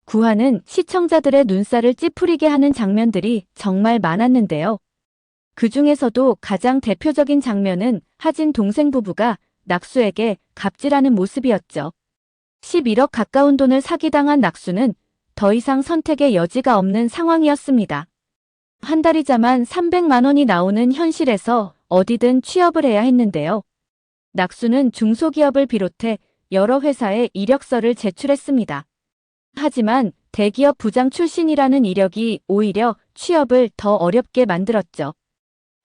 구하는 시청자들의 눈살을 찌푸리게 하는 장면들이 정말 많았는데요. 그 중에서도 가장 대표적인 장면은 하진 동생 부부가 낙수에게 갑질하는 모습이었죠. 11억 가까운 돈을 사기당한 낙수는 더 이상 선택의 여지가 없는 상황이었습니다. 한 달이자만 300만 원이 나오는 현실에서 어디든 취업을 해야 했는데요. 낙수는 중소기업을 비롯해 여러 회사에 이력서를 제출했습니다. 하지만 대기업 부장 출신이라는 이력이 오히려 취업을 더 어렵게 만들었죠.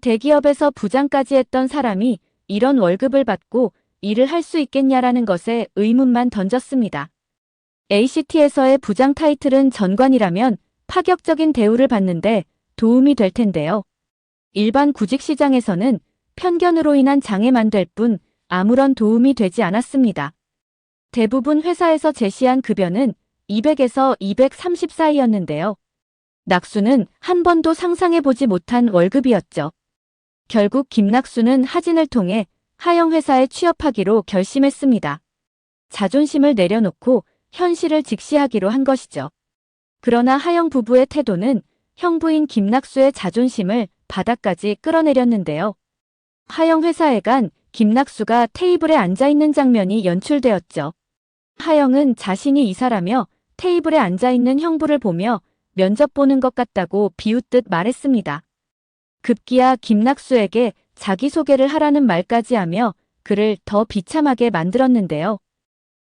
대기업에서 부장까지 했던 사람이 이런 월급을 받고 일을 할 수 있겠냐라는 것에 의문만 던졌습니다. ACT에서의 부장 타이틀은 전관이라면 파격적인 대우를 받는데 도움이 될 텐데요. 일반 구직 시장에서는 편견으로 인한 장애만 될 뿐 아무런 도움이 되지 않았습니다. 대부분 회사에서 제시한 급여는 200에서 230 사이였는데요. 낙수는 한 번도 상상해보지 못한 월급이었죠. 결국 김낙수는 하진을 통해 하영 회사에 취업하기로 결심했습니다. 자존심을 내려놓고 현실을 직시하기로 한 것이죠. 그러나 하영 부부의 태도는 형부인 김낙수의 자존심을 바닥까지 끌어내렸는데요. 하영 회사에 간 김낙수가 테이블에 앉아있는 장면이 연출되었죠. 하영은 자신이 이사라며 테이블에 앉아있는 형부를 보며 면접 보는 것 같다고 비웃듯 말했습니다. 급기야 김낙수에게 자기소개를 하라는 말까지 하며 그를 더 비참하게 만들었는데요.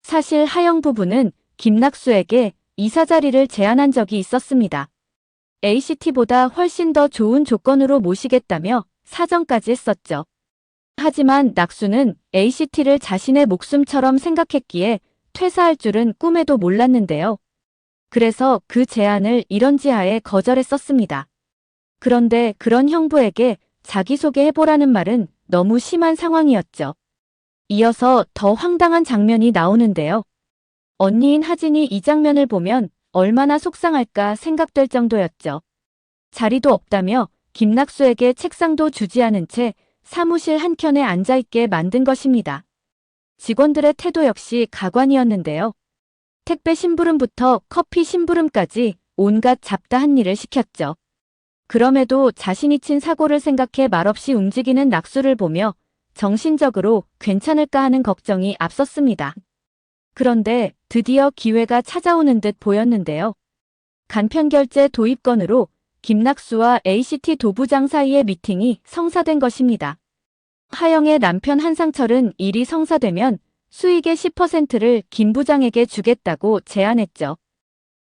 사실 하영 부부는 김낙수에게 이사 자리를 제안한 적이 있었습니다. ACT보다 훨씬 더 좋은 조건으로 모시겠다며 사정까지 했었죠. 하지만 낙수는 ACT를 자신의 목숨처럼 생각했기에 퇴사할 줄은 꿈에도 몰랐는데요. 그래서 그 제안을 이런지하에 거절했었습니다. 그런데 그런 형부에게 자기소개해보라는 말은 너무 심한 상황이었죠. 이어서 더 황당한 장면이 나오는데요. 언니인 하진이 이 장면을 보면 얼마나 속상할까 생각될 정도였죠. 자리도 없다며 김낙수에게 책상도 주지 않은 채 사무실 한켠에 앉아있게 만든 것입니다. 직원들의 태도 역시 가관이었는데요. 택배 심부름부터 커피 심부름까지 온갖 잡다한 일을 시켰죠. 그럼에도 자신이 친 사고를 생각해 말없이 움직이는 낙수를 보며 정신적으로 괜찮을까 하는 걱정이 앞섰습니다. 그런데 드디어 기회가 찾아오는 듯 보였는데요. 간편결제 도입건으로 김낙수와 ACT 도부장 사이의 미팅이 성사된 것입니다. 하영의 남편 한상철은 일이 성사되면 수익의 10%를 김 부장에게 주겠다고 제안했죠.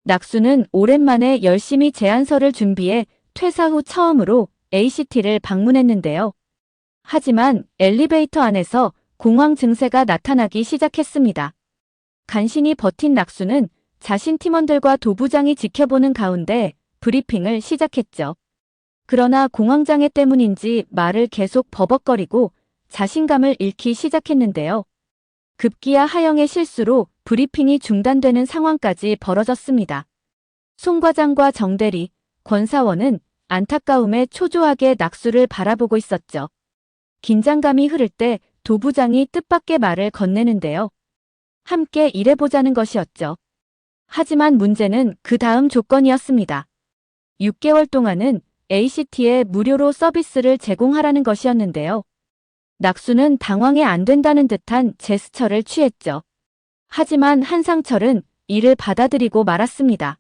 낙수는 오랜만에 열심히 제안서를 준비해 퇴사 후 처음으로 ACT를 방문했는데요. 하지만 엘리베이터 안에서 공황 증세가 나타나기 시작했습니다. 간신히 버틴 낙수는 자신 팀원들과 도부장이 지켜보는 가운데 브리핑을 시작했죠. 그러나 공황장애 때문인지 말을 계속 버벅거리고 자신감을 잃기 시작했는데요. 급기야 하영의 실수로 브리핑이 중단되는 상황까지 벌어졌습니다. 송 과장과 정 대리, 권 사원은 안타까움에 초조하게 낙수를 바라보고 있었죠. 긴장감이 흐를 때 도부장이 뜻밖의 말을 건네는데요. 함께 일해보자는 것이었죠. 하지만 문제는 그 다음 조건이었습니다. 6개월 동안은 ACT에 무료로 서비스를 제공하라는 것이었는데요. 낙수는 당황해 안 된다는 듯한 제스처를 취했죠. 하지만 한상철은 이를 받아들이고 말았습니다.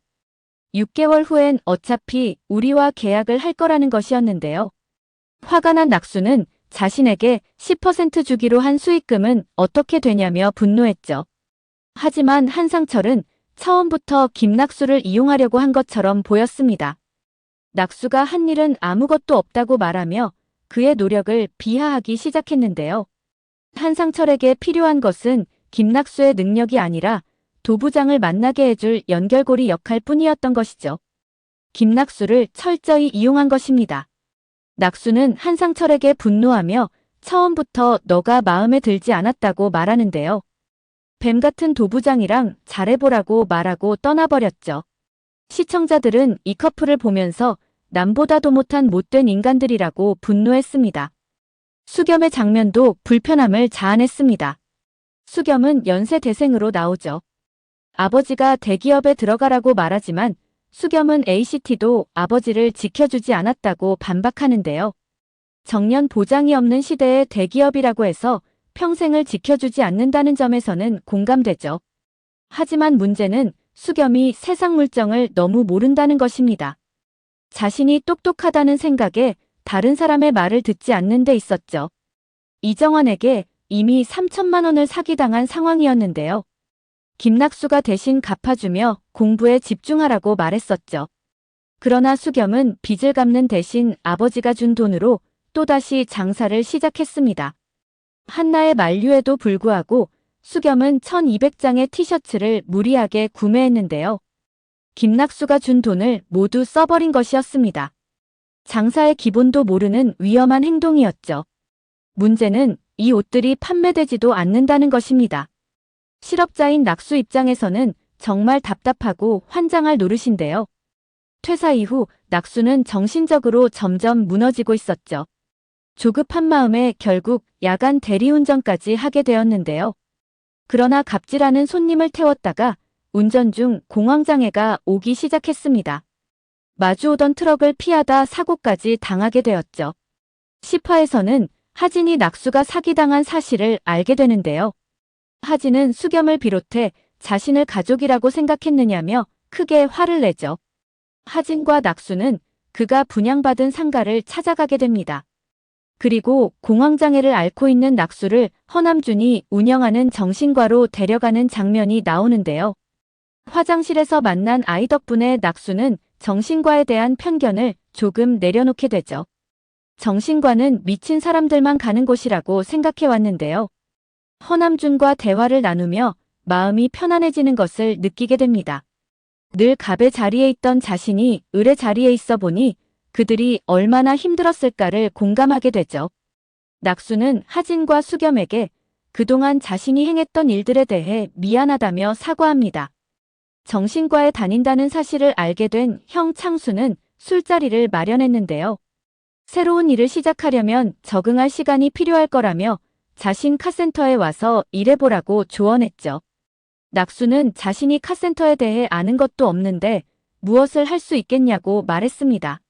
6개월 후엔 어차피 우리와 계약을 할 거라는 것이었는데요. 화가 난 낙수는 자신에게 10% 주기로 한 수익금은 어떻게 되냐며 분노했죠. 하지만 한상철은 처음부터 김낙수를 이용하려고 한 것처럼 보였습니다. 낙수가 한 일은 아무것도 없다고 말하며 그의 노력을 비하하기 시작했는데요. 한상철에게 필요한 것은 김낙수의 능력이 아니라 도부장을 만나게 해줄 연결고리 역할 뿐이었던 것이죠. 김낙수를 철저히 이용한 것입니다. 낙수는 한상철에게 분노하며 처음부터 너가 마음에 들지 않았다고 말하는데요. 뱀 같은 도부장이랑 잘해보라고 말하고 떠나버렸죠. 시청자들은 이 커플을 보면서 남보다도 못한 못된 인간들이라고 분노했습니다. 수겸의 장면도 불편함을 자아냈습니다. 수겸은 연세 대생으로 나오죠. 아버지가 대기업에 들어가라고 말하지만 수겸은 ACT도 아버지를 지켜주지 않았다고 반박하는데요. 정년 보장이 없는 시대의 대기업이라고 해서 평생을 지켜주지 않는다는 점에서는 공감되죠. 하지만 문제는 수겸이 세상 물정을 너무 모른다는 것입니다. 자신이 똑똑하다는 생각에 다른 사람의 말을 듣지 않는 데 있었죠. 이정환에게 이미 3천만 원을 사기당한 상황이었는데요. 김낙수가 대신 갚아주며 공부에 집중하라고 말했었죠. 그러나 수겸은 빚을 갚는 대신 아버지가 준 돈으로 또다시 장사를 시작했습니다. 한나의 만류에도 불구하고 수겸은 1200장의 티셔츠를 무리하게 구매했는데요. 김낙수가 준 돈을 모두 써버린 것이었습니다. 장사의 기본도 모르는 위험한 행동이었죠. 문제는 이 옷들이 판매되지도 않는다는 것입니다. 실업자인 낙수 입장에서는 정말 답답하고 환장할 노릇인데요. 퇴사 이후 낙수는 정신적으로 점점 무너지고 있었죠. 조급한 마음에 결국 야간 대리운전까지 하게 되었는데요. 그러나 갑질하는 손님을 태웠다가 운전 중 공황장애가 오기 시작했습니다. 마주오던 트럭을 피하다 사고까지 당하게 되었죠. 10화에서는 하진이 낙수가 사기당한 사실을 알게 되는데요. 하진은 수겸을 비롯해 자신을 가족이라고 생각했느냐며 크게 화를 내죠. 하진과 낙수는 그가 분양받은 상가를 찾아가게 됩니다. 그리고 공황장애를 앓고 있는 낙수를 허남준이 운영하는 정신과로 데려가는 장면이 나오는데요. 화장실에서 만난 아이 덕분에 낙수는 정신과에 대한 편견을 조금 내려놓게 되죠. 정신과는 미친 사람들만 가는 곳이라고 생각해 왔는데요. 허남준과 대화를 나누며 마음이 편안해지는 것을 느끼게 됩니다. 늘 갑의 자리에 있던 자신이 을의 자리에 있어 보니 그들이 얼마나 힘들었을까를 공감하게 되죠. 낙수는 하진과 수겸에게 그동안 자신이 행했던 일들에 대해 미안하다며 사과합니다. 정신과에 다닌다는 사실을 알게 된 형 창수는 술자리를 마련했는데요. 새로운 일을 시작하려면 적응할 시간이 필요할 거라며 자신 카센터에 와서 일해보라고 조언했죠. 낙수는 자신이 카센터에 대해 아는 것도 없는데 무엇을 할 수 있겠냐고 말했습니다.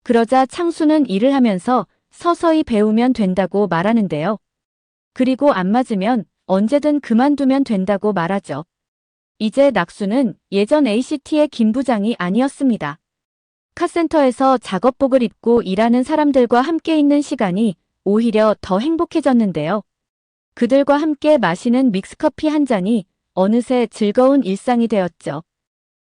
그러자 창수는 일을 하면서 서서히 배우면 된다고 말하는데요. 그리고 안 맞으면 언제든 그만두면 된다고 말하죠. 이제 낙수는 예전 ACT의 김 부장이 아니었습니다. 카센터에서 작업복을 입고 일하는 사람들과 함께 있는 시간이 오히려 더 행복해졌는데요. 그들과 함께 마시는 믹스커피 한 잔이 어느새 즐거운 일상이 되었죠.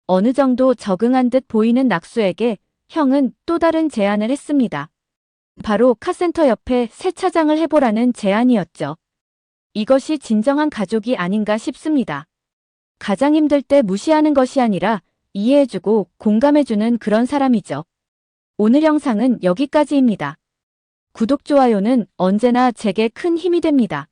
어느 정도 적응한 듯 보이는 낙수에게 형은 또 다른 제안을 했습니다. 바로 카센터 옆에 세차장을 해보라는 제안이었죠. 이것이 진정한 가족이 아닌가 싶습니다. 가장 힘들 때 무시하는 것이 아니라 이해해주고 공감해주는 그런 사람이죠. 오늘 영상은 여기까지입니다. 구독, 좋아요는 언제나 제게 큰 힘이 됩니다.